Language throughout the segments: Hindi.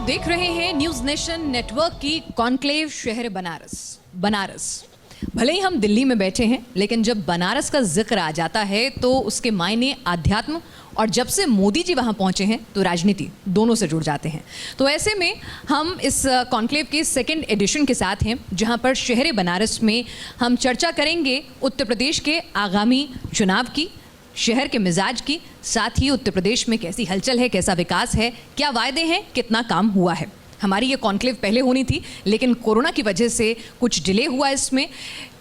आप देख रहे हैं न्यूज नेशन नेटवर्क की कॉन्क्लेव शहर बनारस। भले ही हम दिल्ली में बैठे हैं, लेकिन जब बनारस का जिक्र आ जाता है तो उसके मायने आध्यात्म और जब से मोदी जी वहां पहुंचे हैं तो राजनीति दोनों से जुड़ जाते हैं। तो ऐसे में हम इस कॉन्क्लेव के सेकंड एडिशन के साथ हैं, जहां पर शहर बनारस में हम चर्चा करेंगे उत्तर प्रदेश के आगामी चुनाव की, शहर के मिजाज की, साथ ही उत्तर प्रदेश में कैसी हलचल है, कैसा विकास है, क्या वायदे हैं, कितना काम हुआ है। हमारी ये कॉन्क्लेव पहले होनी थी, लेकिन कोरोना की वजह से कुछ डिले हुआ इसमें,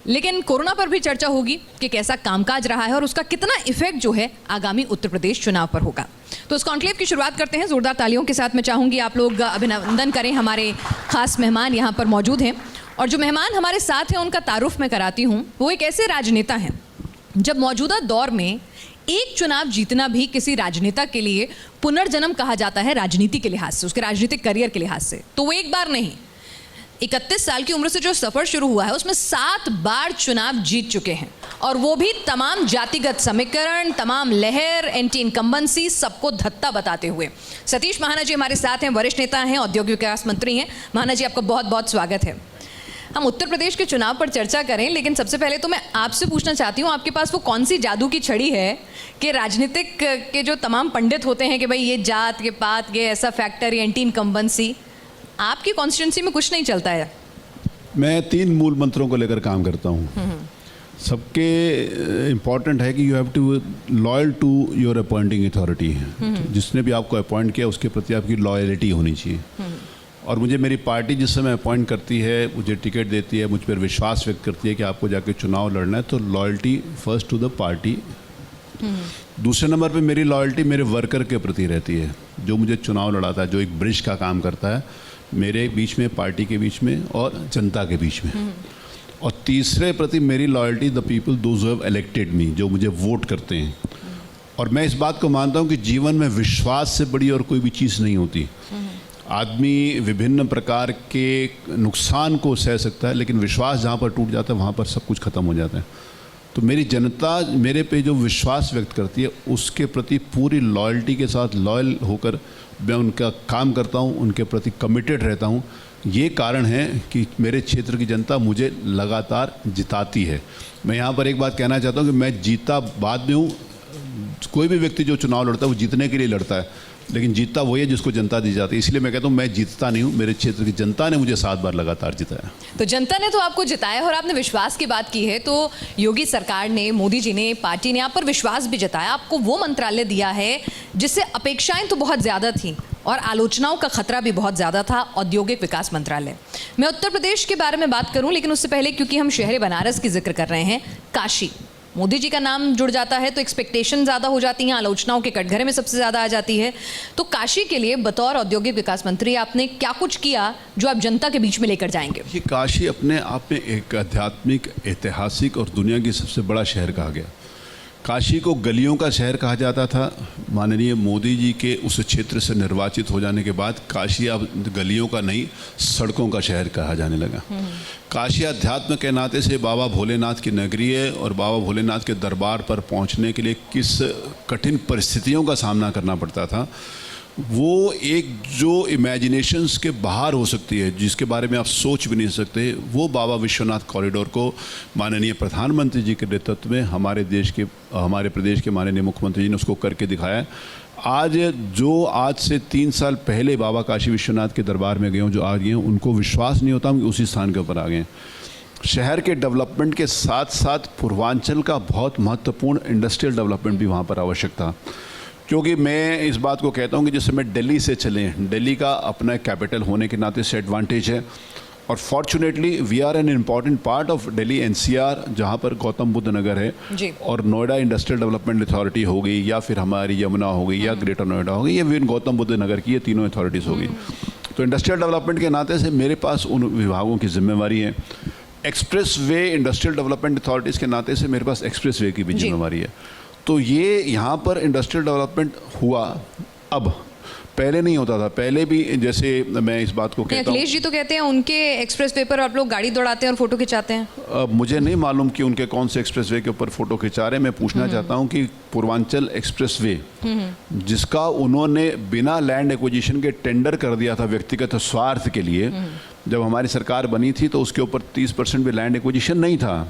लेकिन कोरोना पर भी चर्चा होगी कि कैसा कामकाज रहा है और उसका कितना इफेक्ट जो है आगामी उत्तर प्रदेश चुनाव पर होगा। तो इस कॉन्क्लेव की शुरुआत करते हैं जोरदार तालियों के साथ। मैं चाहूँगी आप लोग अभिनंदन करें, हमारे खास मेहमान यहाँ पर मौजूद हैं। और जो मेहमान हमारे साथ हैं उनका तारुफ मैं कराती हूँ। वो एक ऐसे राजनेता हैं जब मौजूदा दौर में एक चुनाव जीतना भी किसी राजनेता के लिए पुनर्जन्म कहा जाता है, राजनीति के लिहाज से, उसके राजनीतिक करियर के लिहाज से। तो वो एक बार नहीं, 31 साल की उम्र से जो सफर शुरू हुआ है उसमें 7 बार चुनाव जीत चुके हैं, और वो भी तमाम जातिगत समीकरण, तमाम लहर, एंटी इनकम्बेंसी, सबको धत्ता बताते हुए। सतीश महाना जी हमारे साथ हैं, वरिष्ठ नेता हैं, औद्योगिक विकास मंत्री हैं। महाना जी, आपका बहुत बहुत स्वागत है। हम उत्तर प्रदेश के चुनाव पर चर्चा करें, लेकिन सबसे पहले तो मैं आपसे पूछना चाहती हूँ, आपके पास वो कौन सी जादू की छड़ी है कि राजनीतिक के जो तमाम पंडित होते हैं कि भाई ये जात, ये पात, ये ऐसा फैक्टर, ये एंटी इनकम्बेंसी, आपकी कॉन्स्टिट्यूंसी में कुछ नहीं चलता है? मैं 3 मूल मंत्रों को लेकर काम करता हूँ। सबके इम्पॉर्टेंट है कि you have to loyal to your appointing authority. जिसने भी आपको अपॉइंट किया उसके प्रति आपकी लॉयल्टी होनी चाहिए। और मुझे मेरी पार्टी जिस समय अपॉइंट करती है, मुझे टिकट देती है, मुझ पर विश्वास व्यक्त करती है कि आपको जाके चुनाव लड़ना है, तो loyalty first to the party. दूसरे नंबर पे मेरी लॉयल्टी मेरे वर्कर के प्रति रहती है, जो मुझे चुनाव लड़ाता है, जो एक ब्रिज का काम करता है मेरे बीच में, पार्टी के बीच में और जनता के बीच में। और तीसरे प्रति मेरी loyalty the people those who have elected me, जो मुझे वोट करते हैं। और मैं इस बात को मानता हूँ कि जीवन में विश्वास से बड़ी और कोई भी चीज़ नहीं होती। आदमी विभिन्न प्रकार के नुकसान को सह सकता है, लेकिन विश्वास जहाँ पर टूट जाता है वहाँ पर सब कुछ ख़त्म हो जाता है। तो मेरी जनता मेरे पे जो विश्वास व्यक्त करती है उसके प्रति पूरी लॉयल्टी के साथ लॉयल होकर मैं उनका काम करता हूँ, उनके प्रति कमिटेड रहता हूँ। ये कारण है कि मेरे क्षेत्र की जनता मुझे लगातार जिताती है। मैं यहाँ पर एक बात कहना चाहता हूँ कि मैं जीता बाद में हूँ। कोई भी व्यक्ति जो चुनाव लड़ता है वो जीतने के लिए लड़ता है, लेकिन जीतता वही है जिसको जनता दी जाती है। इसलिए मैं कहता हूँ मैं जीतता नहीं हूँ, मेरे क्षेत्र की जनता ने मुझे 7 बार लगातार जिताया। तो जनता ने तो आपको जिताया, और आपने विश्वास की बात की है, तो योगी सरकार ने, मोदी जी ने, पार्टी ने आप पर विश्वास भी जताया, आपको वो मंत्रालय दिया है जिससे अपेक्षाएं तो बहुत ज़्यादा थी और आलोचनाओं का खतरा भी बहुत ज़्यादा था, औद्योगिक विकास मंत्रालय। मैं उत्तर प्रदेश के बारे में बात करूँ, लेकिन उससे पहले क्योंकि हम शहर बनारस की जिक्र कर रहे हैं, काशी, मोदी जी का नाम जुड़ जाता है तो एक्सपेक्टेशन ज़्यादा हो जाती हैं, आलोचनाओं के कटघरे में सबसे ज़्यादा आ जाती है। तो काशी के लिए बतौर औद्योगिक विकास मंत्री आपने क्या कुछ किया जो आप जनता के बीच में लेकर जाएंगे? ये काशी अपने आप में एक आध्यात्मिक, ऐतिहासिक और दुनिया की सबसे बड़ा शहर कहा गया। काशी को गलियों का शहर कहा जाता था। माननीय मोदी जी के उस क्षेत्र से निर्वाचित हो जाने के बाद काशी अब गलियों का नहीं, सड़कों का शहर कहा जाने लगा। काशी अध्यात्म के नाते से बाबा भोलेनाथ की नगरी है, और बाबा भोलेनाथ के दरबार पर पहुंचने के लिए किस कठिन परिस्थितियों का सामना करना पड़ता था, वो एक जो इमेजिनेशंस के बाहर हो सकती है, जिसके बारे में आप सोच भी नहीं सकते, वो बाबा विश्वनाथ कॉरिडोर को माननीय प्रधानमंत्री जी के नेतृत्व में हमारे प्रदेश के माननीय मुख्यमंत्री जी ने उसको करके दिखाया। आज से 3 साल पहले बाबा काशी विश्वनाथ के दरबार में गए हूँ, जो आ गए हैं, उनको विश्वास नहीं होता हम उसी स्थान के ऊपर आ गए। शहर के डेवलपमेंट के साथ साथ पूर्वांचल का बहुत महत्वपूर्ण इंडस्ट्रियल डेवलपमेंट भी वहाँ पर आवश्यक था, क्योंकि मैं इस बात को कहता हूँ कि जिस समय दिल्ली से चले, दिल्ली का अपना कैपिटल होने के नाते से एडवांटेज है, और fortunately we are an important part of Delhi NCR, जहाँ पर गौतम बुद्ध नगर है और नोएडा इंडस्ट्रियल डेवलपमेंट अथॉरिटी हो गई, या फिर हमारी यमुना हो गई, या ग्रेटर नोएडा हो गई, या फिर गौतम बुद्ध नगर की, ये तीनों अथॉरिटीज़ हो गई। तो इंडस्ट्रियल डेवलपमेंट के नाते से मेरे पास उन विभागों की जिम्मेवारी है। Express way industrial development authorities के नाते से मेरे पास एक्सप्रेस वे की भी जिम्मेवारी है। तो ये यहाँ पर इंडस्ट्रियल डेवलपमेंट हुआ। अब पहले नहीं होता था। पहले भी जैसे मैं इस बात को कहता हूँ, अखिलेश जी तो कहते हैं उनके एक्सप्रेस वे पर आप लोग गाड़ी दौड़ाते हैं और फोटो खिंचाते हैं। मुझे नहीं मालूम कि उनके कौन से एक्सप्रेस वे के ऊपर फोटो खिंचा रहे हैं। मैं पूछना चाहता हूँ कि पूर्वांचल एक्सप्रेस वे जिसका उन्होंने बिना लैंड एक्विजिशन के टेंडर कर दिया था व्यक्तिगत स्वार्थ के लिए, जब हमारी सरकार बनी थी तो उसके ऊपर 30% भी लैंड एक्विजिशन नहीं था।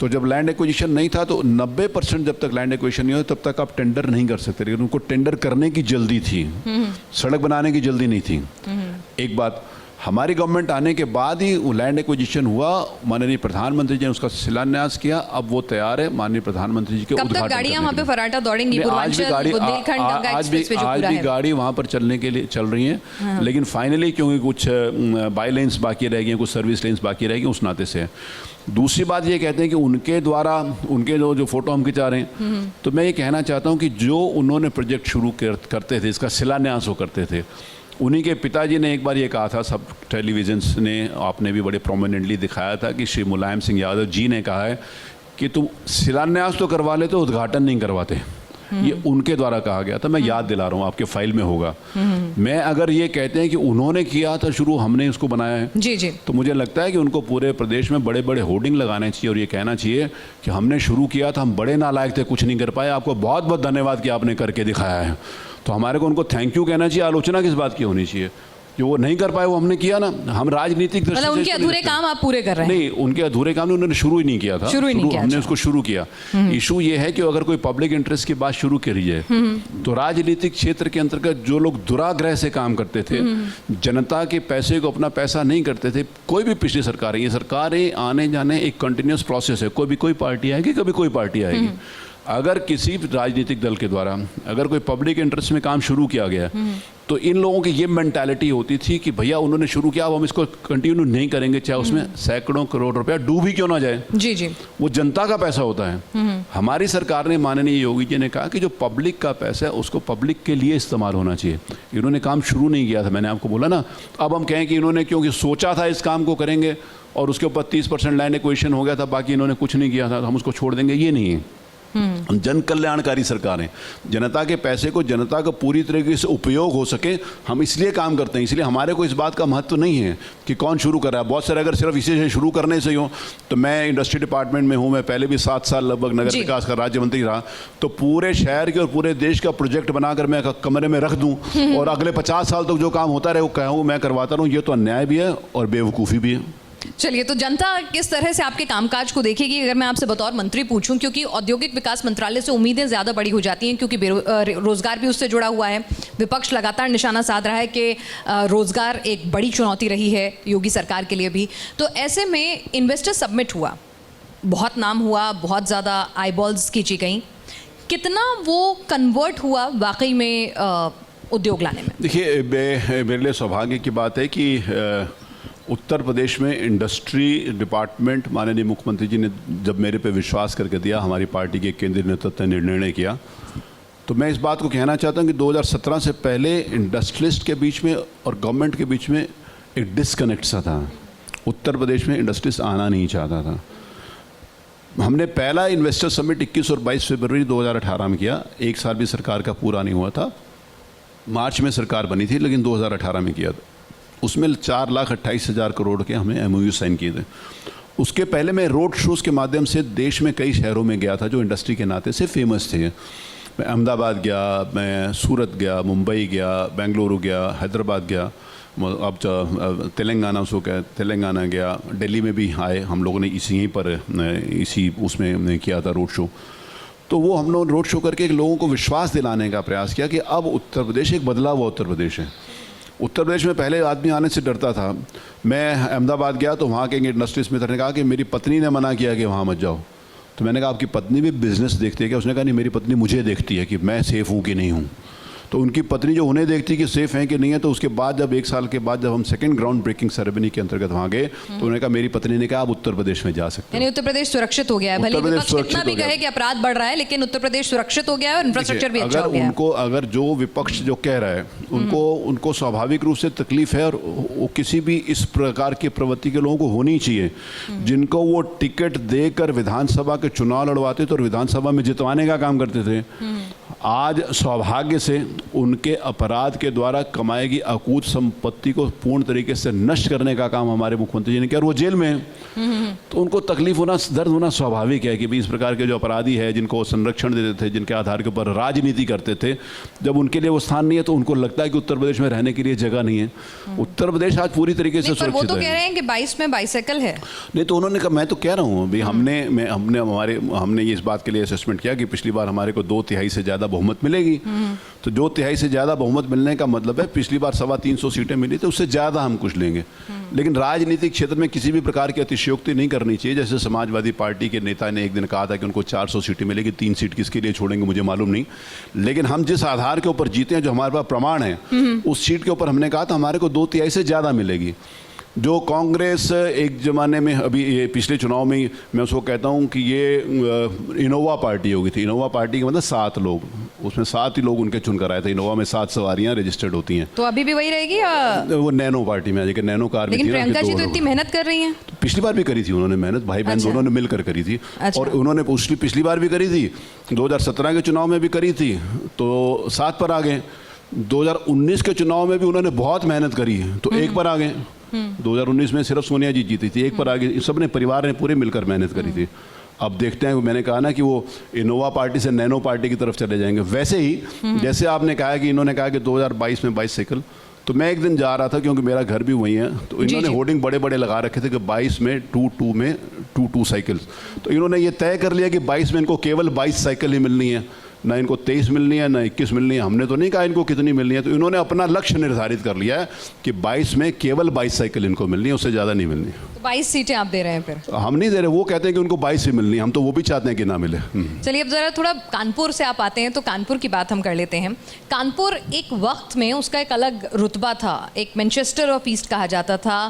तो जब लैंड एक्विजिशन नहीं था तो 90% जब तक लैंड एक्विजिशन नहीं हो तब तक आप टेंडर नहीं कर सकते, लेकिन उनको टेंडर करने की जल्दी थी, सड़क बनाने की जल्दी नहीं थी। एक बात, हमारी गवर्नमेंट आने के बाद ही वो लैंड एक्विजिशन हुआ, माननीय प्रधानमंत्री जी ने उसका शिलान्यास किया, अब वो तैयार है माननीय प्रधानमंत्री जी के उद्घाटन। कब तक गाड़ियां वहाँ पे फराटा दौड़ेंगी? आज भी गाड़ी वहाँ पर चलने के लिए चल रही हैं, लेकिन फाइनली क्योंकि कुछ बाई लेन्स बाकी रह गई, कुछ सर्विस लेन्स बाकी रह गई, उस नाते से। दूसरी बात ये कहते हैं कि उनके द्वारा उनके जो फोटो हम खिंचा रहे हैं, तो मैं ये कहना चाहता हूँ कि जो उन्होंने प्रोजेक्ट शुरू करते थे, इसका शिलान्यास वो करते थे, उन्हीं के पिताजी ने एक बार ये कहा था, सब टेलीविजन्स ने, आपने भी बड़े प्रोमिनेंटली दिखाया था कि श्री मुलायम सिंह यादव जी ने कहा है कि तुम शिलान्यास तो करवा लेते, उद्घाटन नहीं करवाते। ये उनके द्वारा कहा गया था, मैं याद दिला रहा हूँ, आपके फाइल में होगा। मैं अगर ये कहते हैं कि उन्होंने किया था शुरू, हमने इसको बनाया है, जी जी, तो मुझे लगता है कि उनको पूरे प्रदेश में बड़े बड़े होर्डिंग लगाने चाहिए और ये कहना चाहिए कि हमने शुरू किया था, हम बड़े नालायक थे, कुछ नहीं कर पाए, आपको बहुत बहुत धन्यवाद कि आपने करके दिखाया है। तो हमारे को उनको थैंक यू कहना चाहिए, आलोचना किस बात की होनी चाहिए? जो वो नहीं कर पाए वो हमने किया ना, हम राजनीतिक दृष्टि से, मतलब उनके अधूरे काम आप पूरे कर रहे हैं? नहीं, उनके अधूरे काम उन्होंने शुरू ही नहीं किया था, हमने उसको शुरू किया। इशू ये है कि अगर कोई पब्लिक इंटरेस्ट की बात शुरू करी जाए तो राजनीतिक क्षेत्र के अंतर्गत जो लोग दुराग्रह से काम करते थे, जनता के पैसे को अपना पैसा नहीं करते थे, कोई भी पिछली सरकारें, ये सरकारें आने जाने एक कंटिन्यूस प्रोसेस है, कभी कोई पार्टी आएगी, कभी कोई पार्टी आएगी। अगर किसी राजनीतिक दल के द्वारा अगर कोई पब्लिक इंटरेस्ट में काम शुरू किया गया तो इन लोगों की ये मेंटालिटी होती थी कि भैया उन्होंने शुरू किया, अब हम इसको कंटिन्यू नहीं करेंगे, चाहे उसमें सैकड़ों करोड़ रुपया डूब ही क्यों ना जाए। जी जी, वो जनता का पैसा होता है। हमारी सरकार ने, माननीय योगी जी ने कहा कि जो पब्लिक का पैसा है उसको पब्लिक के लिए इस्तेमाल होना चाहिए। इन्होंने काम शुरू नहीं किया था, मैंने आपको बोला ना। अब हम कहें कि इन्होंने क्योंकि सोचा था इस काम को करेंगे और उसके ऊपर 30% लैंड एक्विजिशन हो गया था, बाकी इन्होंने कुछ नहीं किया था, तो हम उसको छोड़ देंगे, ये नहीं है। हम जन कल्याणकारी सरकार हैं, जनता के पैसे को जनता का पूरी तरीके से उपयोग हो सके, हम इसलिए काम करते हैं। इसलिए हमारे को इस बात का महत्व नहीं है कि कौन शुरू कर रहा है। बहुत सारे अगर सिर्फ इसी से शुरू करने से ही हो, तो मैं इंडस्ट्री डिपार्टमेंट में हूँ, मैं पहले भी 7 साल लगभग नगर विकास का राज्य मंत्री रहा, तो पूरे शहर के और पूरे देश का प्रोजेक्ट बनाकर मैं कमरे में रख दूँ और अगले 50 साल तक जो काम होता रहे वो कहूँ मैं करवाता रहूँ, ये तो अन्याय भी है और बेवकूफ़ी भी है। चलिए, तो जनता किस तरह से आपके कामकाज को देखेगी अगर मैं आपसे बतौर मंत्री पूछूं, क्योंकि औद्योगिक विकास मंत्रालय से उम्मीदें ज़्यादा बड़ी हो जाती हैं, क्योंकि रोजगार भी उससे जुड़ा हुआ है। विपक्ष लगातार निशाना साध रहा है कि रोजगार एक बड़ी चुनौती रही है योगी सरकार के लिए भी। तो ऐसे में इन्वेस्टर सबमिट हुआ, बहुत नाम हुआ, बहुत ज़्यादा आईबॉल्स खींची गई, कितना वो कन्वर्ट हुआ वाकई में उद्योग लाने में? देखिए, मेरे लिए सौभाग्य की बात है कि उत्तर प्रदेश में इंडस्ट्री डिपार्टमेंट, माननीय मुख्यमंत्री जी ने जब मेरे पे विश्वास करके दिया, हमारी पार्टी के केंद्रीय नेतृत्व ने निर्णय किया, तो मैं इस बात को कहना चाहता हूँ कि 2017 से पहले इंडस्ट्रियलिस्ट के बीच में और गवर्नमेंट के बीच में एक डिस्कनेक्ट सा था। उत्तर प्रदेश में इंडस्ट्रियलिस्ट आना नहीं चाहता था। हमने पहला इन्वेस्टर समिट 21 और 22 फरवरी 2018 में किया, एक साल भी सरकार का पूरा नहीं हुआ था। मार्च में सरकार बनी थी, लेकिन 2018 में किया था। उसमें 4,28,000 करोड़ के हमने MOU साइन किए थे। उसके पहले मैं रोड शोज़ के माध्यम से देश में कई शहरों में गया था जो इंडस्ट्री के नाते से फेमस थे। मैं अहमदाबाद गया, मैं सूरत गया, मुंबई गया, बेंगलुरु गया, हैदराबाद गया, अब तेलंगाना तेलंगाना गया, दिल्ली में भी आए हम लोगों ने, यहीं पर इसी उसमें किया था रोड शो। तो वो हम लोग रोड शो करके लोगों को विश्वास दिलाने का प्रयास किया कि अब उत्तर प्रदेश एक बदला हुआ उत्तर प्रदेश है। उत्तर प्रदेश में पहले आदमी आने से डरता था। मैं अहमदाबाद गया तो वहाँ के इंडस्ट्रीज मित्र ने कहा कि मेरी पत्नी ने मना किया कि वहाँ मत जाओ। तो मैंने कहा आपकी पत्नी भी बिजनेस देखती है क्या? उसने कहा नहीं, मेरी पत्नी मुझे देखती है कि मैं सेफ़ हूँ कि नहीं हूँ। तो उनकी पत्नी जो उन्हें देखती कि सेफ़ हैं कि नहीं है, तो उसके बाद जब 1 साल के बाद जब हम सेकंड ग्राउंड ब्रेकिंग सेरेमनी के अंतर्गत वहाँ गए तो उन्होंने कहा, मेरी पत्नी ने कहा आप उत्तर प्रदेश में जा सकते हैं। यानी उत्तर प्रदेश सुरक्षित हो गया है। भले विपक्ष कितना भी कहे कि अपराध बढ़ रहा है, लेकिन उत्तर प्रदेश सुरक्षित हो गया है और इंफ्रास्ट्रक्चर भी अच्छा हो गया है। उनको अगर जो विपक्ष जो कह रहा है उनको स्वाभाविक रूप से तकलीफ है, और वो किसी भी इस प्रकार की प्रवृत्ति के लोगों को होनी चाहिए जिनको वो टिकट देकर विधानसभा के चुनाव लड़वाते थे और विधानसभा में जितवाने का काम करते थे। आज सौभाग्य से उनके अपराध के द्वारा कमाई गई अकूत संपत्ति को पूर्ण तरीके से नष्ट करने का काम हमारे मुख्यमंत्री जी ने किया और वो जेल में हैं। तो उनको तकलीफ होना, दर्द होना स्वाभाविक है कि भाई इस प्रकार के जो अपराधी है जिनको वो संरक्षण देते थे, जिनके आधार के ऊपर राजनीति करते थे, जब उनके लिए वो स्थान नहीं है तो उनको लगता है कि उत्तर प्रदेश में रहने के लिए जगह नहीं है। उत्तर प्रदेश आज पूरी तरीके से सुरक्षित है। वो तो कह रहे हैं कि 22 में बाइसाइकिल है। नहीं तो उन्होंने कहा, मैं तो कह रहा हूँ भाई हमने ये इस बात के लिए असेसमेंट किया कि पिछली बार हमारे को 2/3 से ज़्यादा बहुमत मिलेगी। तो 2/3 से ज़्यादा बहुमत मिलने का मतलब है पिछली बार 325 सीटें मिली तो उससे ज़्यादा हम कुछ लेंगे। लेकिन राजनीतिक क्षेत्र में किसी भी प्रकार की अतिशयोक्ति नहीं करनी चाहिए। जैसे समाजवादी पार्टी के नेता ने एक दिन कहा था कि उनको 400 सीटें मिलेगी, 3 सीट किसके लिए छोड़ेंगे मुझे मालूम नहीं, लेकिन हम जिस आधार के ऊपर जीते हैं, जो हमारे पास प्रमाण है, उस सीट के ऊपर हमने कहा था हमारे को 2/3 से ज़्यादा मिलेगी। जो कांग्रेस एक ज़माने में, अभी ये पिछले चुनाव में मैं उसको कहता हूँ कि ये इनोवा पार्टी हो गई थी। इनोवा पार्टी का मतलब 7 लोग, उसमें 7 ही लोग उनके चुनकर आए थे। इनोवा में 7 सवारियाँ रजिस्टर्ड होती हैं। तो अभी भी वही रहेगी या वो नैनो पार्टी में आ जाएगी, नैनो कार में। लेकिन प्रियंका जी तो इतनी मेहनत कर रही हैं। तो पिछली बार भी करी थी उन्होंने मेहनत, भाई बहन दोनों ने मिलकर करी थी। और उन्होंने पिछली बार भी करी थी, 2017 के चुनाव में भी करी थी तो 7 पर आ गए। 2019 के चुनाव में भी उन्होंने बहुत मेहनत करी तो 1 पर आ गए। 2019 में सिर्फ सोनिया जी जीती थी, 1 पर आ गई। सबने, परिवार ने पूरे मिलकर मेहनत करी थी। अब देखते हैं, मैंने कहा ना कि वो इनोवा पार्टी से नैनो पार्टी की तरफ चले जाएंगे। वैसे ही जैसे आपने कहा कि इन्होंने कहा कि 2022 में बाइसाइकिल, तो मैं एक दिन जा रहा था क्योंकि मेरा घर भी वहीं है, तो इन्होंने होर्डिंग बड़े बड़े लगा रखे थे कि 22 में 2 साइकिल। तो इन्होंने ये तय कर लिया कि 22 में इनको केवल 22 साइकिल ही मिलनी है, ना इनको 23 मिलनी है, ना 21 मिलनी है। हमने तो नहीं कहा इनको कितनी मिलनी है। तो इन्होंने अपना लक्ष्य निर्धारित कर लिया है कि 22 में केवल 22 साइकिल इनको मिलनी है, उससे ज़्यादा नहीं मिलनी। तो 22 सीटें आप दे रहे हैं? फिर हम नहीं दे रहे, वो कहते हैं कि उनको 22 ही मिलनी है, हम तो वो भी चाहते हैं कि ना मिले। चलिए अब जरा थोड़ा कानपुर से आप आते हैं तो कानपुर की बात हम कर लेते हैं। कानपुर एक वक्त में उसका एक अलग रुतबा था, एक मैनचेस्टर ऑफ ईस्ट कहा जाता था,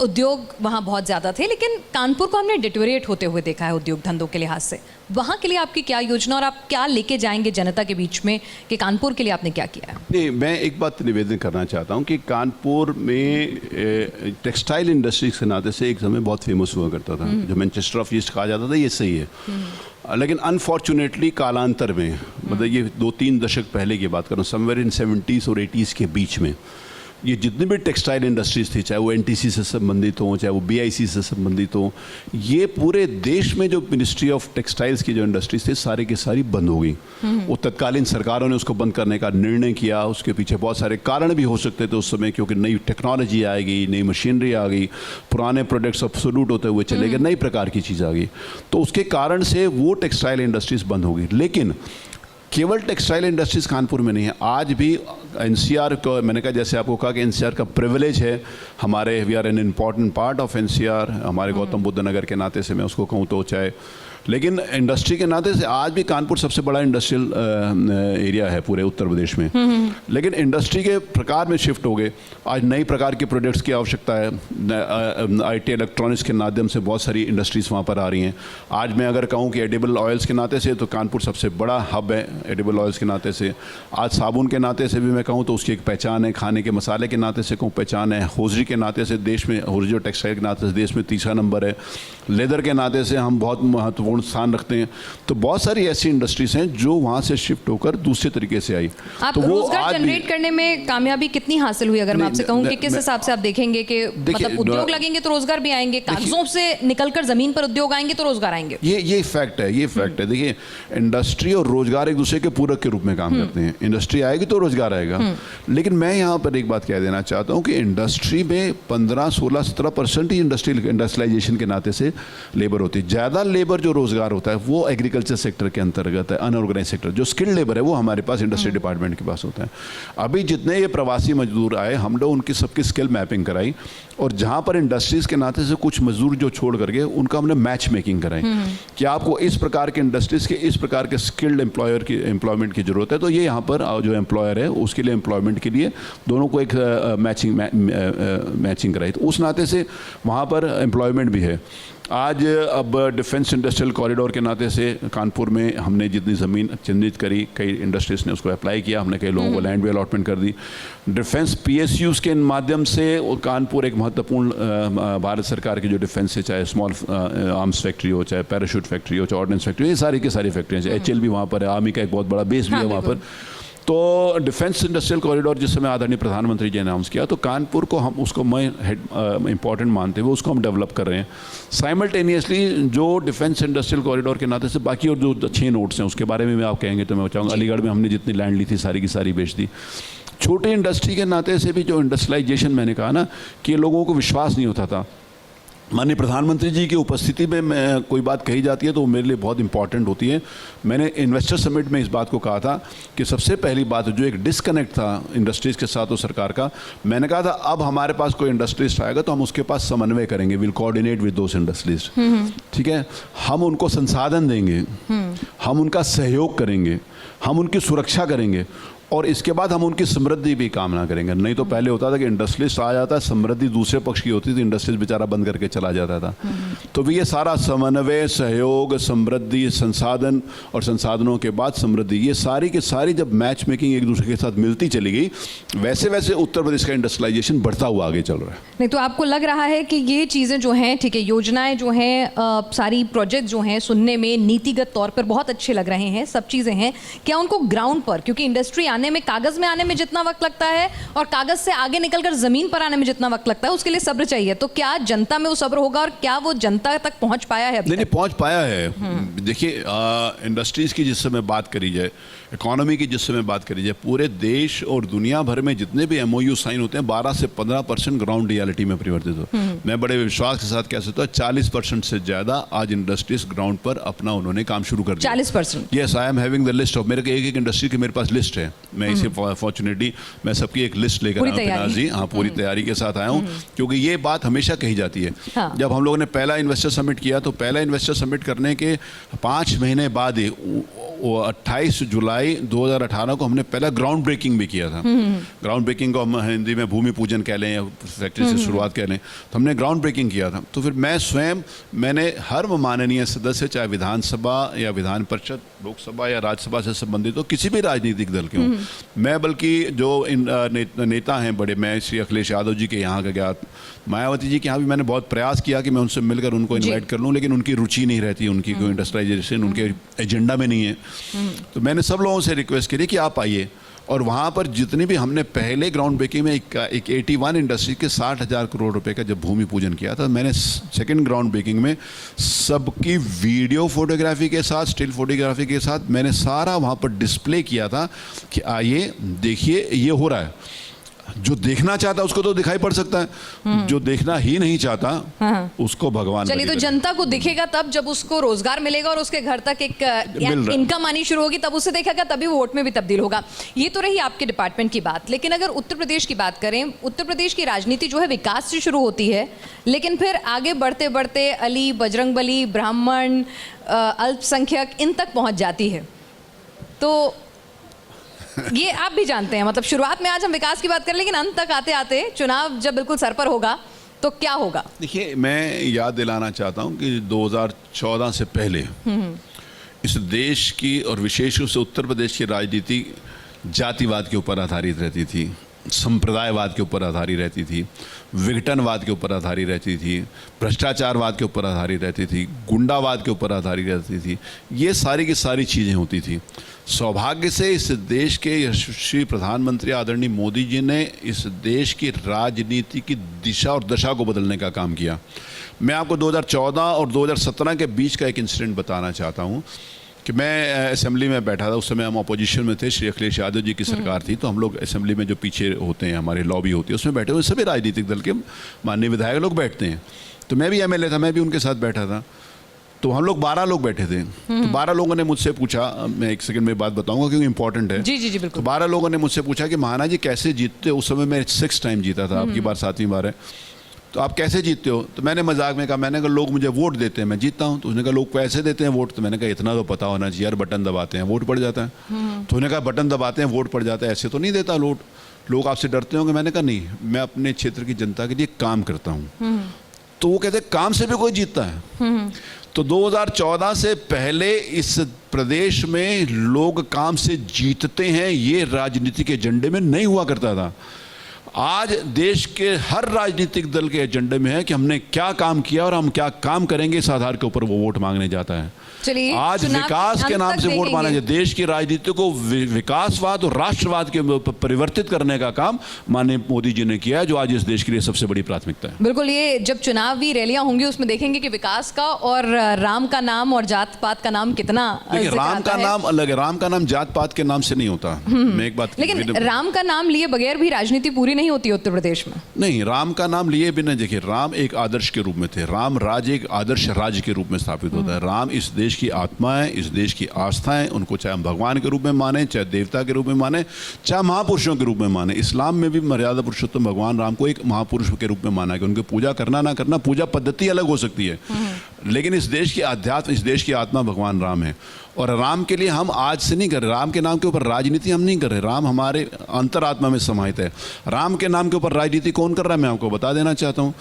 उद्योग वहाँ बहुत ज़्यादा थे, लेकिन कानपुर को हमने डिटोरिएट होते हुए देखा है उद्योग धंधों के लिहाज से। वहाँ के लिए आपकी क्या योजना और आप क्या लेके जाएंगे जनता के बीच में कि कानपुर के लिए आपने क्या किया है? नहीं, मैं एक बात निवेदन करना चाहता हूँ कि कानपुर में टेक्सटाइल इंडस्ट्री के नाते से एक समय बहुत फेमस हुआ करता था। जो मैनचेस्टर ऑफ ईस्ट कहा जाता था, ये सही है। लेकिन अनफॉर्चुनेटली कालांतर में, मतलब ये 2-3 दशक पहले की बात कर रहा हूँ, समवेयर इन 70s और 80s के बीच में, ये जितनी भी टेक्सटाइल इंडस्ट्रीज थी, चाहे वो एनटीसी से संबंधित हो, चाहे वो बीआईसी से संबंधित हो, ये पूरे देश में जो मिनिस्ट्री ऑफ टेक्सटाइल्स की जो इंडस्ट्रीज थी सारी की सारी बंद हो गई। वो तत्कालीन सरकारों ने उसको बंद करने का निर्णय किया। उसके पीछे बहुत सारे कारण भी हो सकते थे उस समय, क्योंकि नई टेक्नोलॉजी आ गई, नई मशीनरी आ गई, पुराने प्रोडक्ट्स ऑब्सोल्यूट होते हुए चले गए, नई प्रकार की चीज़ आ गई। तो उसके कारण से वो टेक्सटाइल इंडस्ट्रीज बंद हो गई। लेकिन केवल टेक्सटाइल इंडस्ट्रीज कानपुर में नहीं है, आज भी एनसीआर को, मैंने कहा जैसे आपको कहा कि एनसीआर का प्रिविलेज है हमारे, we are an important part of NCR, हमारे गौतम बुद्ध नगर के नाते से मैं उसको कहूँ तो, चाहे लेकिन इंडस्ट्री के नाते से आज भी कानपुर सबसे बड़ा इंडस्ट्रियल एरिया है पूरे उत्तर प्रदेश में। लेकिन इंडस्ट्री के प्रकार में शिफ्ट हो गए। आज नई प्रकार के प्रोडक्ट्स की आवश्यकता है। आईटी इलेक्ट्रॉनिक्स के माध्यम से बहुत सारी इंडस्ट्रीज़ वहाँ पर आ रही हैं। आज मैं अगर कहूँ कि एडिबल ऑयल्स के नाते से तो कानपुर सबसे बड़ा हब है एडिबल ऑयल्स के नाते से। आज साबुन के नाते से भी मैं कहूँ तो उसकी एक पहचान है। खाने के मसाले के नाते से कहूँ पहचान है। होजरी के नाते से देश में, होजरी और टेक्सटाइल के नाते से देश में 3रा नंबर है। लेदर के नाते से हम बहुत महत्वपूर्ण स्थान रखते हैं। तो बहुत सारी ऐसी इंडस्ट्रीज हैं जो वहाँ से शिफ्ट होकर दूसरे तरीके से आई। आप तो वो रोजगार जनरेट करने में कामयाबी कितनी हासिल हुई? अगर मैं आपसे कहूँ कि किस हिसाब से आप देखेंगे कि मतलब उद्योग लगेंगे तो रोजगार भी आएंगे, कागजों से निकलकर जमीन पर उद्योग आएंगे तो रोजगार आएंगे। ये फैक्ट है, ये फैक्ट है। देखिए, इंडस्ट्री और रोजगार एक दूसरे के पूरक के रूप में काम करते हैं। इंडस्ट्री आएगी तो रोजगार आएगा। लेकिन मैं यहाँ पर एक बात कह देना चाहता हूँ कि इंडस्ट्री में 15, 16, 17% ही इंडस्ट्रियलाइजेशन के नाते से लेबर होती है। ज़्यादा लेबर जो रोजगार होता है वो एग्रीकल्चर सेक्टर के अंतर्गत है। अनऑर्गेनाइज सेक्टर जो स्किल्ड लेबर है वो हमारे पास इंडस्ट्री डिपार्टमेंट के पास होता है। अभी जितने ये प्रवासी मजदूर आए, हम लोग उनकी सबकी स्किल मैपिंग कराई और जहाँ पर इंडस्ट्रीज़ के नाते से कुछ मजदूर जो छोड़ करके उनका हमने मैच मेकिंग कराई कि आपको इस प्रकार के इंडस्ट्रीज़ के इस प्रकार के स्किल्ड एम्प्लॉयमेंट की ज़रूरत है। तो ये यहाँ पर जो एम्प्लॉयर है उसके लिए एम्प्लॉयमेंट के लिए दोनों को एक मैचिंग कराई। तो उस नाते से वहाँ पर एम्प्लॉयमेंट भी है। आज अब डिफेंस इंडस्ट्रियल कॉरिडोर के नाते से कानपुर में हमने जितनी ज़मीन चिन्हित करी, कई इंडस्ट्रीज ने उसको अप्लाई किया, हमने कई लोगों को लैंड भी अलॉटमेंट कर दी। डिफेंस PSUs के माध्यम से कानपुर एक महत्वपूर्ण भारत सरकार की जो डिफेंस है, चाहे स्मॉल आर्म्स फैक्ट्री हो, चाहे पैराशूट फैक्ट्री हो, चाहे ऑर्डिनेंस फैक्ट्री हो, ये सारी की सारी फैक्ट्रियाँ, चाहे HL भी वहाँ पर है, आर्मी का एक बहुत बड़ा बेस भी है वहाँ पर। तो डिफेंस इंडस्ट्रियल कॉरिडोर जिस समय आदरणीय प्रधानमंत्री जी ने अनाउंस किया, तो कानपुर को हम उसको मैं इम्पॉर्टेंट मानते हुए उसको हम डेवलप कर रहे हैं। साइमल्टेनियसली जो डिफेंस इंडस्ट्रियल कॉरिडोर के नाते से बाकी और जो 6 नोड्स हैं उसके बारे में आप कहेंगे तो मैं चाहूँगा, अलीगढ़ में हमने जितनी लैंड ली थी सारी की सारी बेच दी। छोटे इंडस्ट्री के नाते से भी जो इंडस्ट्रियलाइजेशन, मैंने कहा ना कि लोगों को विश्वास नहीं होता था, माननीय प्रधानमंत्री जी की उपस्थिति में मैं कोई बात कही जाती है तो वो मेरे लिए बहुत इंपॉर्टेंट होती है। मैंने इन्वेस्टर समिट में इस बात को कहा था कि सबसे पहली बात जो एक डिस्कनेक्ट था इंडस्ट्रीज़ के साथ और सरकार का, मैंने कहा था अब हमारे पास कोई इंडस्ट्रीज आएगा तो हम उसके पास समन्वय करेंगे, will coordinate with those industries, ठीक है। हम उनको संसाधन देंगे, हम उनका सहयोग करेंगे, हम उनकी सुरक्षा करेंगे और इसके बाद हम उनकी समृद्धि भी कामना करेंगे। नहीं तो पहले होता था कि इंडस्ट्रियलिस्ट आ जाता है, समृद्धि दूसरे पक्ष की होती थी, इंडस्ट्रियलिस्ट बेचारा बंद करके चला जाता था। तो भी ये सारा समन्वय, सहयोग, समृद्धि, संसाधन और संसाधनों के बाद समृद्धि, ये सारी की सारी जब मैच मेकिंग एक दूसरे के साथ मिलती चली गई, वैसे वैसे उत्तर प्रदेश का इंडस्ट्रियलाइजेशन बढ़ता हुआ आगे चल रहा है। नहीं तो आपको लग रहा है कि ये चीज़ें जो हैं, ठीक है, योजनाएं जो हैं, सारी प्रोजेक्ट जो हैं, सुनने में नीतिगत तौर पर बहुत अच्छे लग रहे हैं, सब चीज़ें हैं, क्या उनको ग्राउंड पर, क्योंकि इंडस्ट्री आने में, कागज में आने में जितना वक्त लगता है और कागज से आगे निकलकर जमीन पर आने में जितना वक्त लगता है, उसके लिए सब्र चाहिए। तो क्या जनता में वो सब्र होगा और क्या वो जनता तक पहुंच पाया है? नहीं, पहुंच पाया है। देखिए, इंडस्ट्रीज की जिस समय बात करी जाए, इकोनॉमी की जिस समय बात करी जाए, पूरे देश और दुनिया भर में जितने भी MOU साइन होते हैं 12 से 15% ग्राउंड रियलिटी में परिवर्तित हो। मैं बड़े विश्वास के साथ कह सकता हूँ 40% से ज्यादा आज इंडस्ट्रीज ग्राउंड पर अपना उन्होंने काम शुरू कर दिया। 40%? Yes, I am having the list of, मेरे एक इंडस्ट्री की मेरे पास लिस्ट है। मैं इसे फॉर्चुनेटली मैं सबकी एक लिस्ट लेकर आया हूँ जी, हाँ, पूरी तैयारी के साथ आया हूँ, क्योंकि ये बात हमेशा कही जाती है। हाँ। जब हम लोगों ने पहला इन्वेस्टर समिट किया तो पहला इन्वेस्टर समिट करने के 5 महीने बाद ही 28 जुलाई 2018 को हमने पहला ग्राउंड ब्रेकिंग भी किया था। ग्राउंड ब्रेकिंग को हम हिंदी में भूमि पूजन कह लें या फैक्ट्री से शुरुआत कह लें, तो हमने ग्राउंड ब्रेकिंग किया था। तो फिर मैं स्वयं, मैंने हर माननीय सदस्य, चाहे विधानसभा या विधान परिषद, लोकसभा या राज्यसभा से संबंधित हो, किसी भी राजनीतिक दल के हों, मैं बल्कि जो नेता हैं बड़े, मैं श्री अखिलेश यादव जी के यहाँ का गया, मायावती जी के यहाँ भी मैंने बहुत प्रयास किया कि मैं उनसे मिलकर उनको इनवाइट कर लूँ, लेकिन उनकी रुचि नहीं रहती, उनकी कोई इंडस्ट्रियलाइजेशन उनके एजेंडा में नहीं है। तो मैंने सब लोगों से रिक्वेस्ट करी कि आप आइए, और वहाँ पर जितनी भी हमने पहले ग्राउंड ब्रेकिंग में एक 81 इंडस्ट्री के 60,000 करोड़ रुपए का जब भूमि पूजन किया था, मैंने सेकंड ग्राउंड ब्रेकिंग में सबकी वीडियो फोटोग्राफी के साथ, स्टिल फोटोग्राफी के साथ मैंने सारा वहाँ पर डिस्प्ले किया था कि आइए देखिए ये हो रहा है। जो देखना चाहता उसको तो दिखाई पड़ सकता है, जो देखना ही नहीं चाहता उसको भगवान। चलिए, तो जनता को दिखेगा तब जब उसको रोजगार मिलेगा और उसके घर तक एक इनकम आनी शुरू होगी, तब उसे देखेगा, तभी वो वोट में भी तब्दील होगा। ये तो रही आपके डिपार्टमेंट की बात, लेकिन अगर उत्तर प्रदेश की बात करें, उत्तर प्रदेश की राजनीति जो है विकास से शुरू होती है, लेकिन फिर आगे बढ़ते बढ़ते अली, बजरंगबली, ब्राह्मण, अल्पसंख्यक, इन तक पहुंच जाती है। तो ये आप भी जानते हैं, मतलब शुरुआत में आज हम विकास की बात करें, लेकिन अंत तक आते आते चुनाव जब बिल्कुल सर पर होगा तो क्या होगा? देखिए, मैं याद दिलाना चाहता हूं कि 2014 से पहले इस देश की और विशेष रूप से उत्तर प्रदेश की राजनीति जातिवाद के ऊपर आधारित रहती थी, संप्रदायवाद के ऊपर आधारित रहती थी, विघटनवाद के ऊपर आधारित रहती थी, भ्रष्टाचारवाद के ऊपर आधारित रहती थी, गुंडावाद के ऊपर आधारित रहती थी। ये सारी की सारी चीज़ें होती थी। सौभाग्य से इस देश के यशस्वी प्रधानमंत्री आदरणीय मोदी जी ने इस देश की राजनीति की दिशा और दशा को बदलने का काम किया। मैं आपको 2014 और 2017 के बीच का एक इंसिडेंट बताना चाहता हूँ कि मैं असेंबली में बैठा था, उस समय हम अपोजिशन में थे, श्री अखिलेश यादव जी की सरकार थी, तो हम लोग असेंबली में जो पीछे होते हैं, हमारे लॉबी होती है, उसमें बैठे हुए सभी राजनीतिक दल के माननीय विधायक लोग बैठते हैं। तो मैं भी MLA था, मैं भी उनके साथ बैठा था। तो हम लोग 12 लोग बैठे थे। तो 12 लोगों ने मुझसे पूछा, मैं एक सेकंड में बात बताऊंगा क्योंकि इंपॉर्टेंट है। जी जी जी बिल्कुल। तो 12 लोगों ने मुझसे पूछा कि महाना जी कैसे जीतते हो? उस समय मैं 6 टाइम जीता था, आपकी बार 7वीं बार है, तो आप कैसे जीतते हो? तो मैंने मजाक में कहा, मैंने कहा लोग मुझे वोट देते हैं, मैं जीतता हूँ। तो उसने कहा लोग कैसे देते हैं वोट? तो मैंने कहा इतना तो पता होना चाहिए यार, बटन दबाते हैं वोट पड़ जाता है। तो उसने कहा बटन दबाते हैं वोट पड़ जाता है, ऐसे तो नहीं देता वोट, लोग आपसे डरते होंगे। मैंने कहा नहीं, मैं अपने क्षेत्र की जनता के लिए काम करता हूँ। तो तो वो कहते हैं काम से भी कोई जीतता है। तो 2014 से पहले इस प्रदेश में लोग काम से जीतते हैं, ये राजनीति के एजेंडे में नहीं हुआ करता था। आज देश के हर राजनीतिक दल के एजेंडे में है कि हमने क्या काम किया और हम क्या काम करेंगे, इस आधार के ऊपर वो वोट मांगने जाता है। चलिए, आज विकास के नाम से वोट मांगना चाहिए। देश की राजनीति को विकासवाद और राष्ट्रवाद के परिवर्तित करने का काम माननीय मोदी जी ने किया है, जो आज इस देश के लिए सबसे बड़ी प्राथमिकता है। बिल्कुल, ये जब चुनावी रैलियां होंगी उसमें देखेंगे कि विकास का और राम का नाम और जात पात का नाम कितना देखिए, राम का नाम अलग है, राम का नाम जात पात के नाम से नहीं होता। मैं एक बात, लेकिन राम का नाम लिए बगैर भी राजनीति पूरी नहीं होती उत्तर प्रदेश में। नहीं, राम का नाम लिए बिना, देखिए राम एक आदर्श के रूप में थे। राम राज्य एक आदर्श राज्य के रूप में स्थापित होता है। राम इस देश की आत्मा है, इस देश की आस्था है। उनको चाहे हम भगवान के रूप में माने, चाहे देवता के रूप में माने, चाहे महापुरुषों के रूप में माने। इस्लाम में भी मर्यादा पुरुषोत्तम भगवान राम को एक महापुरुष के रूप में माना कि उनकी पूजा करना ना करना, पूजा पद्धति अलग हो सकती है, लेकिन इस देश की आध्यात्म, इस देश की आत्मा भगवान राम है। और राम के लिए हम आज से नहीं कर रहे, राम के नाम के ऊपर राजनीति हम नहीं कर रहे। राम हमारे अंतरात्मा में समाहित है। राम के नाम के ऊपर राजनीति कौन कर रहा है, मैं आपको बता देना चाहता हूँ।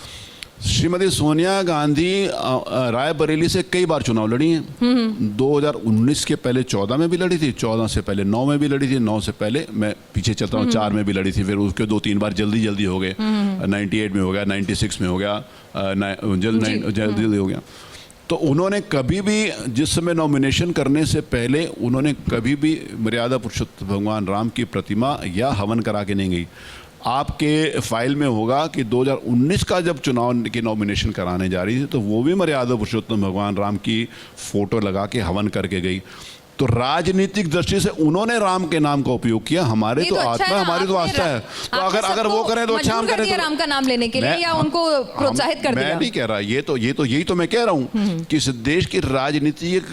श्रीमती सोनिया गांधी रायबरेली से कई बार चुनाव लड़ी हैं। 2019 के पहले 14 में भी लड़ी थी, 14 से पहले 9 में भी लड़ी थी, 9 से पहले मैं पीछे चलता हूँ 4 में भी लड़ी थी, फिर उसके 2-3 बार जल्दी हो गए। 98 में हो गया, 96 में हो गया, जल्दी हो गया। तो उन्होंने कभी भी, जिस समय नॉमिनेशन करने से पहले उन्होंने कभी भी मर्यादा पुरुषोत्तम भगवान राम की प्रतिमा या हवन करा के नहीं गई। आपके फाइल में होगा कि 2019 का जब चुनाव की नॉमिनेशन कराने जा रही थी तो वो भी मर्यादा पुरुषोत्तम भगवान राम की फोटो लगा के हवन करके गई। तो राजनीतिक दृष्टि से उन्होंने राम के नाम का उपयोग किया। हमारे तो आत्मा, हमारी तो आस्था है। तो अगर वो करें तो अच्छा हम करें। तो राम का नाम लेने के लिए या उनको प्रोत्साहित कर दिया? मैं नहीं कह रहा, यही तो मैं कह रहा हूँ कि इस देश की राजनीति एक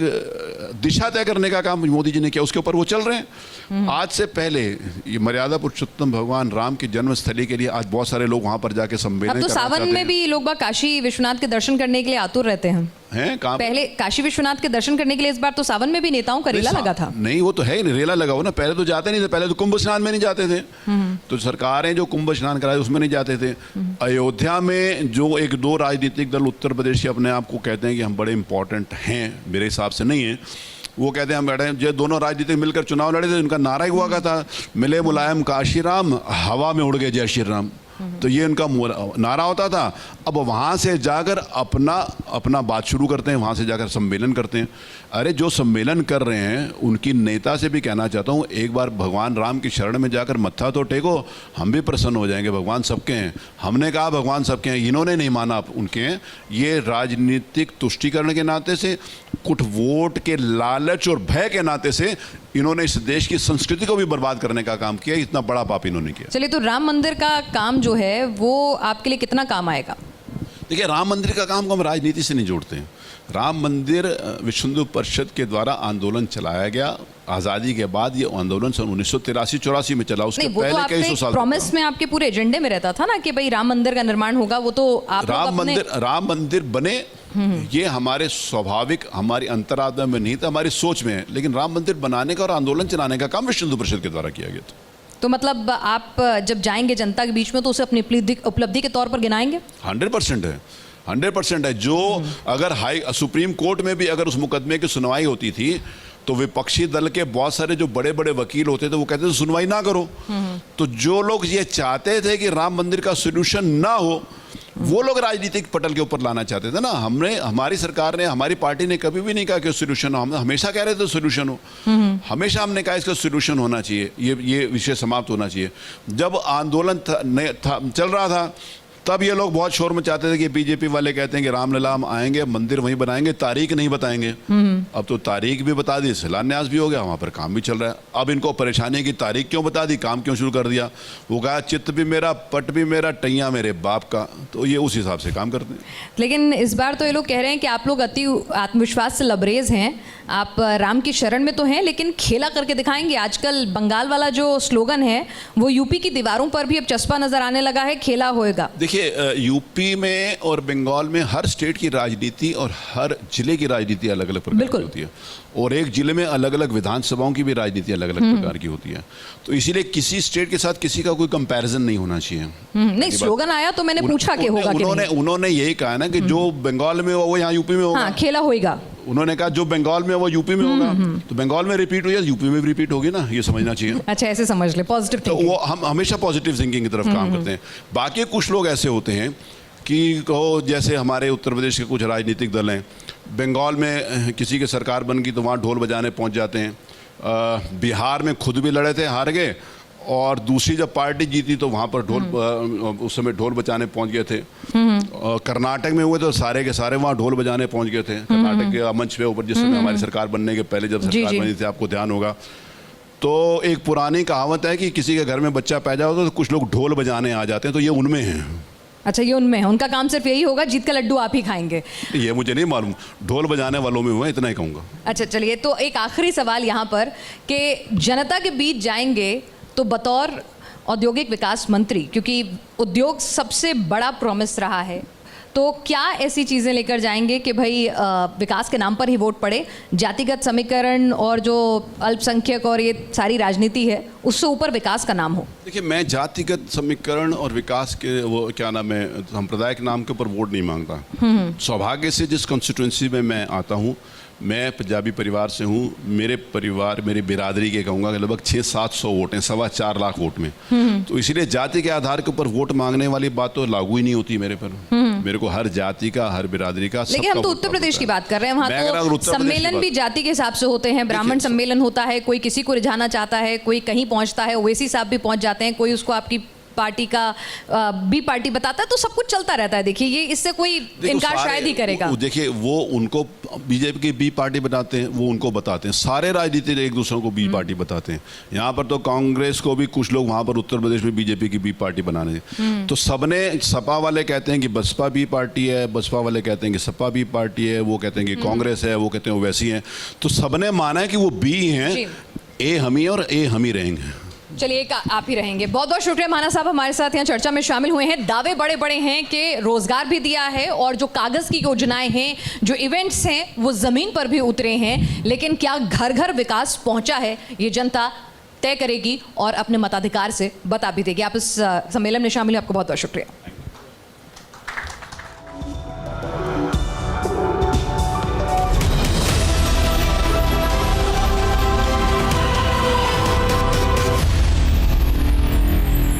दिशा तय करने का काम मोदी जी ने किया, उसके ऊपर वो चल रहे हैं। आज से पहले ये मर्यादा पुरुषोत्तम भगवान राम की जन्मस्थली के लिए आज बहुत सारे लोग वहां पर जाके सम्मेलन करना चाहते हैं। अब तो सावन में भी लोग काशी विश्वनाथ के दर्शन करने के लिए आतुर रहते हैं। पहले काशी विश्वनाथ के दर्शन करने के लिए, इस बार तो सावन में भी नेताओं का रेला लगा था। नहीं, वो तो है ही, रेला लगा हो ना। पहले तो जाते नहीं थे, पहले तो कुंभ स्नान में नहीं जाते थे। तो सरकारें जो कुंभ स्नान कराए उसमें नहीं जाते थे। अयोध्या में जो 1-2 राजनीतिक दल उत्तर प्रदेश के अपने आप को कहते हैं कि हम बड़े इंपॉर्टेंट हैं, मेरे हिसाब से नहीं है। वो कहते हैं हम बैठे हैं, जो दोनों राजनीतिक मिलकर चुनाव लड़े थे, उनका नारा ही हुआ का था, मिले मुलायम काशी राम, हवा में उड़ गए जय श्री राम। तो ये उनका नारा होता था। अब वहाँ से जाकर अपना बात शुरू करते हैं, वहाँ से जाकर सम्मेलन करते हैं। अरे जो सम्मेलन कर रहे हैं उनकी नेता से भी कहना चाहता हूँ, एक बार भगवान राम की शरण में जाकर मत्था तो टेको, हम भी प्रसन्न हो जाएंगे। भगवान सबके हैं, हमने कहा भगवान सबके हैं, इन्होंने नहीं माना उनके हैं। ये राजनीतिक तुष्टीकरण के नाते से, कुछ वोट के लालच और भय के नाते से इन्होंने इस देश की संस्कृति को भी बर्बाद करने का काम किया। इतना बड़ा पाप इन्होंने किया। चलिए, तो राम मंदिर का काम जो है वो आपके लिए कितना काम आएगा? देखिए, राम मंदिर का काम को हम राजनीति से नहीं जोड़ते हैं। राम मंदिर विश्व हिंदू परिषद के द्वारा आंदोलन चलाया गया। आज़ादी के बाद ये आंदोलन सन 1983-84 में चला। उसके पहले कई सौ साल प्रॉमिस में आपके पूरे एजेंडे में रहता था ना कि भाई राम मंदिर का निर्माण होगा। वो तो आप राम मंदिर बने, ये हमारे स्वाभाविक, हमारी अंतरात्मा में नहीं था, हमारी सोच में है। लेकिन राम मंदिर बनाने का और आंदोलन चलाने का काम विश्व हिंदू परिषद के द्वारा किया गया था। तो मतलब आप जब जाएंगे जनता के बीच में तो उसे अपनी उपलब्धि के तौर पर गिनाएंगे? 100% है, 100% है। जो अगर सुप्रीम कोर्ट में भी अगर उस मुकदमे की सुनवाई होती थी तो विपक्षी दल के बहुत सारे जो बड़े बड़े वकील होते थे वो कहते थे सुनवाई ना करो। तो जो लोग ये चाहते थे कि राम मंदिर का सोल्यूशन ना हो, वो लोग राजनीतिक पटल के ऊपर लाना चाहते थे ना। हमारी सरकार ने, हमारी पार्टी ने कभी भी नहीं कहा कि सोल्यूशन हो। हम हमेशा कह रहे थे सोल्यूशन हो, हमेशा हमने कहा इसका सोल्यूशन होना चाहिए, ये विषय समाप्त होना चाहिए। जब आंदोलन चल रहा था तब ये लोग बहुत शोर मचाते थे कि बीजेपी वाले कहते हैं कि रामलला हम आएंगे, मंदिर वहीं बनाएंगे, तारीख नहीं बताएंगे। अब तो तारीख भी बता दी, शिलान्यास भी हो गया, वहाँ पर काम भी चल रहा है। अब इनको परेशानी है कि तारीख क्यों बता दी, काम क्यों शुरू कर दिया। वो कहा चित्त भी मेरा, पट भी मेरा, टैया मेरे बाप का। तो ये उस हिसाब से काम करते हैं। लेकिन इस बार तो ये लोग कह रहे हैं कि आप लोग अति आत्मविश्वास से लबरेज हैं, आप राम की शरण में तो हैं लेकिन खेला करके दिखाएंगे। आजकल बंगाल वाला जो स्लोगन है वो यूपी की दीवारों पर भी अब चस्पा नजर आने लगा है, खेला होएगा। देखिए यूपी में और बंगाल में हर स्टेट की राजनीति और हर जिले की राजनीति अलग अलग प्रकार की होती है, और एक जिले में अलग अलग विधानसभाओं की भी राजनीति अलग अलग प्रकार की होती है। तो इसीलिए किसी स्टेट के साथ किसी का कोई कंपैरिजन नहीं होना चाहिए। नहीं, स्लोगन आया तो मैंने पूछा कि होगा कि नहीं। उन्होंने यही कहा ना कि जो बंगाल में हो वो यहाँ यूपी में होगा। हाँ, खेला होगा। उन्होंने कहा जो बंगाल में वो यूपी में होगा, तो बंगाल में रिपीट हुई है यूपी में भी रिपीट होगी ना, ये समझना चाहिए। अच्छा, ऐसे समझ ले, पॉजिटिव तो थिंकिंग। वो हम हमेशा पॉजिटिव थिंकिंग की तरफ काम करते हैं। बाकी कुछ लोग ऐसे होते हैं कि कहो जैसे हमारे उत्तर प्रदेश के कुछ राजनीतिक दल हैं, बंगाल में किसी की सरकार बन गई तो वहाँ ढोल बजाने पहुँच जाते हैं। बिहार में खुद भी लड़े थे, हार गए, और दूसरी जब पार्टी जीती तो वहाँ पर ढोल उस समय ढोल बजाने पहुँच गए थे। कर्नाटक में हुए तो सारे के सारे वहाँ ढोल बजाने पहुँच गए थे, कर्नाटक के मंच पे ऊपर, जिस समय हमारी सरकार बनने के पहले जब सरकार बनी थी, आपको ध्यान होगा। तो एक पुरानी कहावत है कि किसी के घर में बच्चा पैदा होता है तो कुछ लोग ढोल बजाने आ जाते हैं, तो ये उनमें हैं। अच्छा, ये उनमें है, उनका काम सिर्फ यही होगा, जीत का लड्डू आप ही खाएंगे। ये मुझे नहीं मालूम, ढोल बजाने वालों में हुआ, इतना ही कहूँगा। अच्छा, चलिए, तो एक आखिरी सवाल यहाँ पर कि जनता के बीच जाएंगे तो बतौर औद्योगिक विकास मंत्री, क्योंकि उद्योग सबसे बड़ा प्रॉमिस रहा है, तो क्या ऐसी चीज़ें लेकर जाएंगे कि भाई विकास के नाम पर ही वोट पड़े, जातिगत समीकरण और जो अल्पसंख्यक और ये सारी राजनीति है उससे ऊपर विकास का नाम हो? देखिए, मैं जातिगत समीकरण और विकास के वो क्या नाम है संप्रदाय के नाम के ऊपर वोट नहीं मांगता। सौभाग्य से जिस कॉन्स्टिट्यूंसी में मैं आता हूँ, मैं पंजाबी परिवार से हूँ। मेरे परिवार, मेरी बिरादरी के कहूँगा कि लगभग 600-700 वोट हैं 4.25 लाख वोट में। तो इसीलिए जाति के आधार के ऊपर वोट मांगने वाली बात तो लागू ही नहीं होती मेरे पर। मेरे को हर जाति का, हर बिरादरी का, लेकिन हम तो उत्तर प्रदेश की बात कर रहे हैं, वहाँ तो सम्मेलन भी जाति के हिसाब से होते हैं। ब्राह्मण सम्मेलन होता है, कोई किसी को रिझाना चाहता है, कोई कहीं पहुँचता है, ओवैसी साहब भी पहुँच जाते हैं, कोई उसको आपकी पार्टी का बी पार्टी बताता है, तो सब कुछ चलता रहता है। देखिए, ये इससे कोई इनकार शायद ही करेगा। देखिए, वो उनको बीजेपी की बी पार्टी बताते हैं, वो उनको बताते हैं, सारे राजनीति एक दूसरे को बी पार्टी बताते हैं। यहाँ पर तो कांग्रेस को भी कुछ लोग वहाँ पर उत्तर प्रदेश में बीजेपी की बी पार्टी बनाने, तो सबने, सपा वाले कहते हैं कि बसपा बी पार्टी है, बसपा वाले कहते हैं कि सपा बी पार्टी है, वो कहते हैं कि कांग्रेस है, वो कहते हैं वो वैसी है। तो सबने माना है कि वो बी हैं, ए हम ही और ए हम ही रहेंगे। चलिए, एक आप ही रहेंगे। बहुत बहुत शुक्रिया माना साहब, हमारे साथ यहाँ चर्चा में शामिल हुए हैं। दावे बड़े बड़े हैं कि रोजगार भी दिया है और जो कागज की योजनाएं हैं, जो इवेंट्स हैं, वो जमीन पर भी उतरे हैं, लेकिन क्या घर घर विकास पहुंचा है, ये जनता तय करेगी और अपने मताधिकार से बता भी देगी। आप इस सम्मेलन में शामिल हैं, आपको बहुत बहुत शुक्रिया।